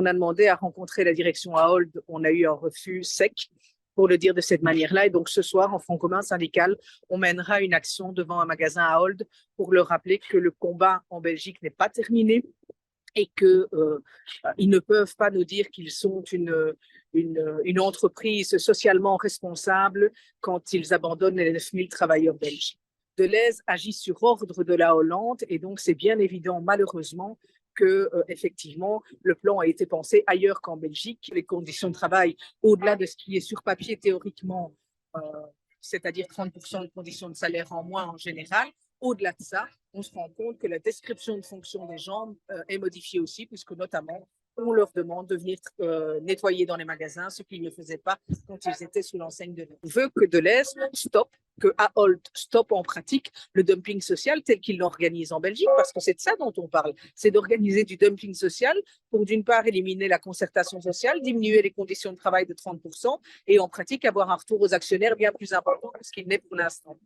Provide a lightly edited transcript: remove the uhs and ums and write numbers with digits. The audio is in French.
On a demandé à rencontrer la direction à Ahold, on a eu un refus sec pour le dire de cette manière-là. Et donc ce soir, en Front commun syndical, on mènera une action devant un magasin à Ahold pour leur rappeler que le combat en Belgique n'est pas terminé et qu'ils ne peuvent pas nous dire qu'ils sont une entreprise socialement responsable quand ils abandonnent les 9000 travailleurs belges. Deleuze agit sur ordre de la Hollande et donc c'est bien évident, malheureusement, que effectivement le plan a été pensé ailleurs qu'en Belgique. Les conditions de travail, au-delà de ce qui est sur papier théoriquement, euh, c'est-à-dire 30% de conditions de salaire en moins en général, au-delà de ça, on se rend compte que la description de fonction des gens est modifiée aussi, puisque notamment, on leur demande de venir nettoyer dans les magasins, ce qu'ils ne faisaient pas quand ils étaient sous l'enseigne de Deleuze. On veut que Deleuze stoppe, que Ahold stoppe en pratique le dumping social tel qu'il l'organise en Belgique, parce que c'est de ça dont on parle. C'est d'organiser du dumping social pour, d'une part, éliminer la concertation sociale, diminuer les conditions de travail de 30% et en pratique avoir un retour aux actionnaires bien plus important que ce qu'il n'est pour l'instant.